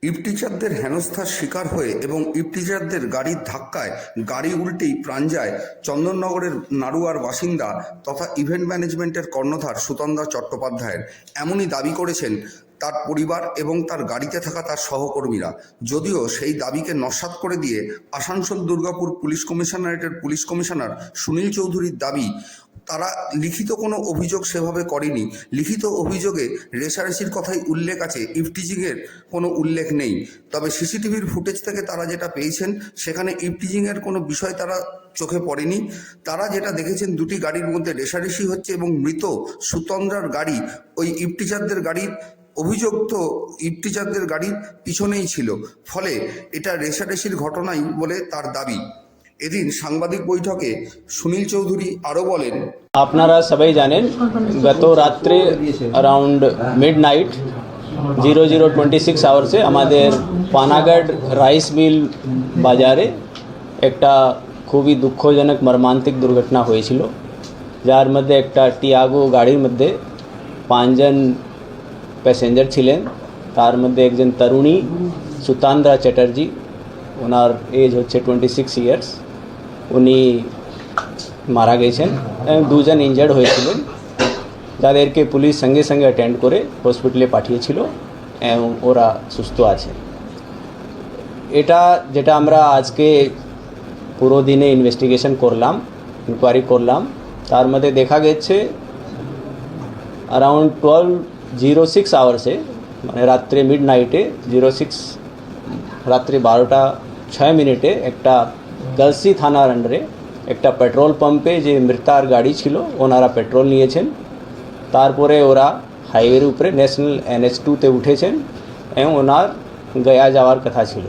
ইফটিজারদের হেনস্থার শিকার হয়ে এবং ইফটিজারদের গাড়ির ধাক্কায় গাড়ি উল্টেই প্রাণ যায় চন্দননগরের নাড়ুয়ার বাসিন্দা তথা ইভেন্ট ম্যানেজমেন্টের কর্ণধার সুতন্দা চট্টোপাধ্যায়ের এমনই দাবি করেছেন তার পরিবার এবং তার গাড়িতে থাকা তার সহকর্মীরা। যদিও সেই দাবিকে নস্যাৎ করে দিয়ে আসানসোল দুর্গাপুর পুলিশ কমিশনারেটের পুলিশ কমিশনার সুনীল চৌধুরীর দাবি, তারা লিখিত কোনো অভিযোগ সেভাবে করেনি। লিখিত অভিযোগে রেষারেষির কথাই উল্লেখ আছে, ইফটিজিংয়ের কোনো উল্লেখ নেই। তবে সিসিটিভির ফুটেজ থেকে তারা যেটা পেয়েছেন সেখানে ইফটিজিংয়ের কোনো বিষয় তারা চোখে পড়েনি। তারা যেটা দেখেছেন দুটি গাড়ির মধ্যে রেষারেষি হচ্ছে এবং মৃত সুতন্দ্রার গাড়ি ওই ইফটিজারদের গাড়ির অভিযুক্ত ইফটিজারদের গাড়ির পিছনেই ছিল। ফলে এটা রেষারেষির ঘটনাই বলে তার দাবি। এদিন সাংবাদিক বৈঠকে সুনীল চৌধুরী আরও বলেন, আপনারা সবাই জানেন গত রাত্রে অ্যারাউন্ড মিডনাইট 00:26 আওয়ার্সে আমাদের পানাগড় রাইস মিল বাজারে একটা খুবই দুঃখজনক মর্মান্তিক দুর্ঘটনা হয়েছিল, যার মধ্যে একটা টিয়াগো গাড়ির মধ্যে 5 জন প্যাসেঞ্জার ছিলেন। তার মধ্যে একজন তরুণী সুতন্দ্রা চ্যাটার্জি, ওনার এজ হচ্ছে 26 ইয়ার্স, উনি মারা গেছেন এবং 2 জন ইনজার্ড হয়েছিলেন, যাদেরকে পুলিশ সঙ্গে সঙ্গে অ্যাটেন্ড করে হসপিটালে পাঠিয়েছিল এবং ওরা সুস্থ আছে। এটা যেটা আমরা আজকে পুরো দিনে ইনভেস্টিগেশন করলাম, ইনকোয়ারি করলাম, তার মধ্যে দেখা গেছে অ্যারাউন্ড 12:06 আওয়ার্সে, মানে রাত্রে মিডনাইটে 06 রাত্রে 12:06 একটা গলসি থানার আন্ডারে একটা পেট্রোল পাম্পে যে মৃতার গাড়ি ছিল ওনারা পেট্রোল নিয়েছেন। তারপরে ওরা হাইওয়ের উপরে ন্যাশনাল NH2-তে উঠেছেন এবং ওনার গয়া যাওয়ার কথা ছিল।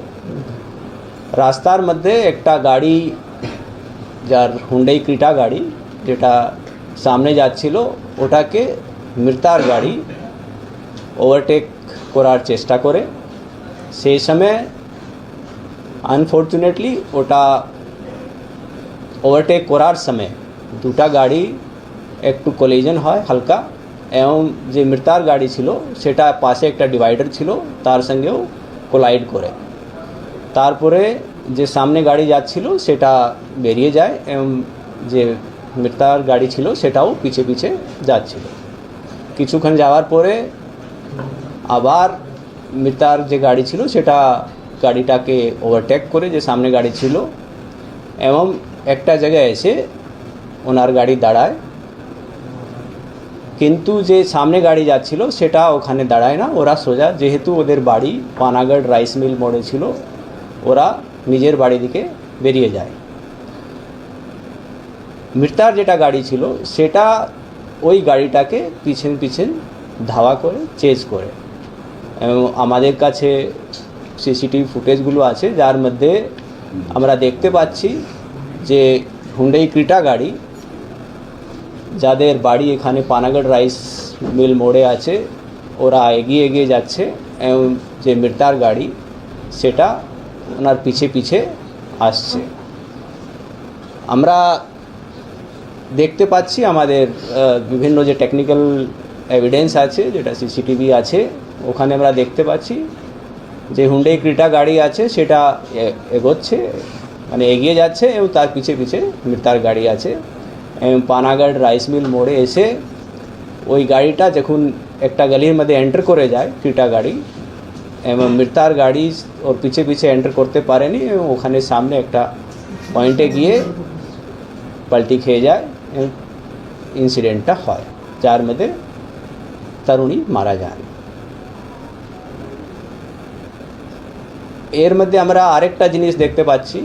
রাস্তার মধ্যে একটা গাড়ি, যার হুন্ডাই ক্রিটা গাড়ি, যেটা সামনে যাচ্ছিল, ওটাকে মৃতার গাড়ি ওভারটেক করার চেষ্টা করে। সেই সময় আনফর্চুনেটলি ওটা ওভারটেক করার সময় দুটা গাড়ি একটু কলিজন হয় হালকা, এবং যে মৃতার গাড়ি ছিল সেটা পাশে একটা ডিভাইডার ছিল, তার সঙ্গেও কোলাইড করে। তারপরে যে সামনে গাড়ি যাচ্ছিল সেটা বেরিয়ে যায় এবং যে মৃতার গাড়ি ছিল সেটাও পিছে পিছে যাচ্ছিল। কিছুক্ষণ যাওয়ার পরে আবার মৃতার যে গাড়ি ছিল সেটা গাড়িটাকে ওভারটেক করে যে সামনে গাড়ি ছিল এবং একটা জায়গায় এসে ওনার গাড়ি দাঁড়ায়, কিন্তু যে সামনে গাড়ি যাচ্ছিল সেটা ওখানে দাঁড়ায় না। ওরা সোজা, যেহেতু ওদের বাড়ি পানাগড় রাইস মিল মোড়ে ছিল, ওরা নিজের বাড়ি দিকে বেরিয়ে যায়। মৃতার যেটা গাড়ি ছিল সেটা ওই গাড়িটাকে পিছন পিছন ধাওয়া করে, চেজ করে। এবং আমাদের কাছে সিসিটিভি ফুটেজগুলো আছে, যার মধ্যে আমরা দেখতে পাচ্ছি যে হুন্ডাই ক্রিটা গাড়ি, যাদের বাড়ি এখানে পানাগড় রাইস মিল মোড়ে আছে, ওরা এগিয়ে এগিয়ে যাচ্ছে এবং যে মৃতার গাড়ি সেটা ওনার পিছে পিছে আসছে। আমরা দেখতে পাচ্ছি আমাদের বিভিন্ন যে টেকনিক্যাল এভিডেন্স আছে, যেটা সিসিটিভি আছে, ওখানে আমরা দেখতে পাচ্ছি যে হুন্ডাই ক্রিটা গাড়ি আছে সেটা এগোচ্ছে, মানে এগিয়ে যাচ্ছে এবং তার পিছে পিছে মৃতার গাড়ি আছে। এবং পানাগড় রাইস মিল মোড়ে এসে ওই গাড়িটা যখন একটা গলির মধ্যে এন্টার করে যায় ক্রিটা গাড়ি, এবং মৃতার গাড়ি ওর পিছে পিছে এন্টার করতে পারেনি এবং ওখানে সামনে একটা পয়েন্টে গিয়ে পাল্টি খেয়ে যায় এবং ইনসিডেন্টটা হয়, যার মধ্যে তরুণী মারা যান। এর মধ্যে আমরা আরেকটা জিনিস দেখতে পাচ্ছি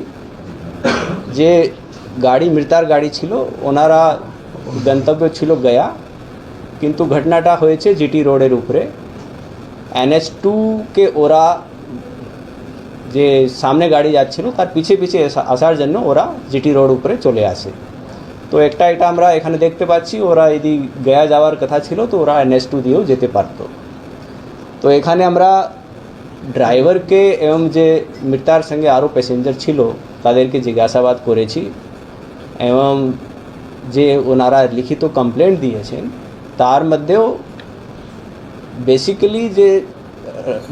যে গাড়ি, মৃতার গাড়ি ছিল, ওনারা গন্তব্য ছিল গয়া, কিন্তু ঘটনাটা হয়েছে জিটি রোডের উপরে। NH2-কে ওরা যে সামনে গাড়ি যাচ্ছিল তার পিছে পিছে আসার জন্য ওরা জিটি রোড উপরে চলে আসে। তো এটা আমরা এখানে দেখতে পাচ্ছি, ওরা যদি গয়া যাওয়ার কথা ছিল তো ওরা NH2 দিয়েও যেতে পারতো। তো এখানে আমরা ড্রাইভারকে এবং যে মৃতার সঙ্গে আরও প্যাসেঞ্জার ছিল তাদেরকে জিজ্ঞাসাবাদ করেছি এবং যে ওনারা লিখিত কমপ্লেন্ট দিয়েছেন তার মধ্যেও বেসিক্যালি যে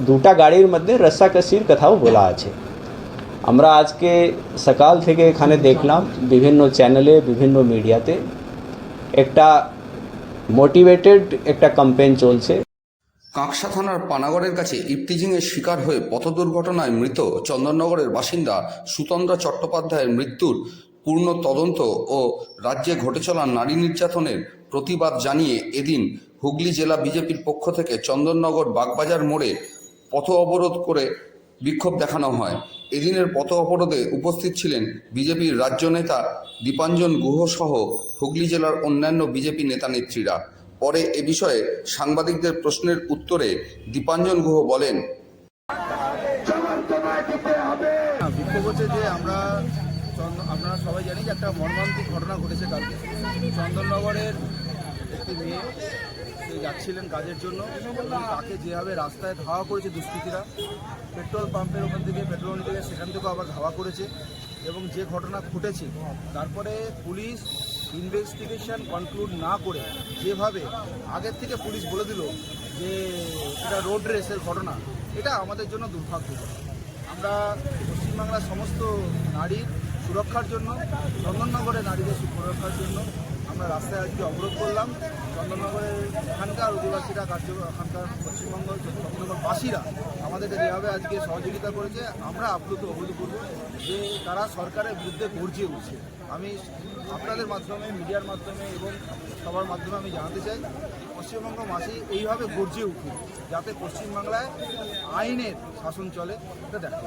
দুটা গাড়ির মধ্যে রস্সাকসির কথাও বলা আছে। আমরা আজকে সকাল থেকে এখানে দেখলাম বিভিন্ন চ্যানেলে বিভিন্ন মিডিয়াতে একটা মোটিভেটেড একটা ক্যাম্পেইন চলছে। কাঁকসা থানার পানাগড়ের কাছে ইফটিজিংয়ের শিকার হয়ে পথ দুর্ঘটনায় মৃত চন্দননগরের বাসিন্দা সুতন্দ্রা চট্টোপাধ্যায়ের মৃত্যুর পূর্ণ তদন্ত ও রাজ্যে ঘটে চলা নারী নির্যাতনের প্রতিবাদ জানিয়ে এদিন হুগলি জেলা বিজেপির পক্ষ থেকে চন্দননগর বাগবাজার মোড়ে পথ অবরোধ করে বিক্ষোভ দেখানো হয়। এদিনের পথ অবরোধে উপস্থিত ছিলেন বিজেপির রাজ্য নেতা দীপাঞ্জন গুহ সহ হুগলি জেলার অন্যান্য বিজেপি নেতা নেত্রীরা। পরে এ বিষয়ে সাংবাদিকদের প্রশ্নের উত্তরে দীপাঞ্জন গুহ বলেন, বিক্ষোভ হচ্ছে যে আপনারা সবাই জানি যে একটা মর্মান্তিক ঘটনা ঘটেছে কালকে। চন্দননগরের একটি মেয়ে সে যাচ্ছিলেন কাজের জন্য এবং তাকে যেভাবে রাস্তায় ধাওয়া করেছে দুষ্কৃতীরা, পেট্রোল পাম্পের ওখান থেকে পেট্রোল নিতে গিয়ে সেখান থেকেও আবার ধাওয়া করেছে এবং যে ঘটনা ঘটেছে তারপরে পুলিশ ইনভেস্টিগেশন কনক্লুড না করে যেভাবে আগের থেকে পুলিশ বলে দিল যে এটা রোড রেসের ঘটনা, এটা আমাদের জন্য দুর্ভাগ্যজনক। আমরা পশ্চিমবাংলার সমস্ত নারীর সুরক্ষার জন্য, চন্দননগরের নারীদের সুরক্ষার জন্য আমরা রাস্তায় আজকে অবরোধ করলাম। চন্দননগরের এখানকার অধিবাসীরা এখানকার পশ্চিমবঙ্গ চন্দননগরবাসীরা আমাদেরকে যেভাবে আজকে সহযোগিতা করেছে আমরা আপ্লুত অবৈধ করব যে তারা সরকারের বিরুদ্ধে গর্জিয়ে উঠছে। আমি আপনাদের মাধ্যমে, মিডিয়ার মাধ্যমে এবং সবার মাধ্যমে আমি জানাতে চাই পশ্চিমবঙ্গবাসী এইভাবে গর্জিয়ে উঠুন যাতে পশ্চিমবাংলায় আইনের শাসন চলে, এটা দেখা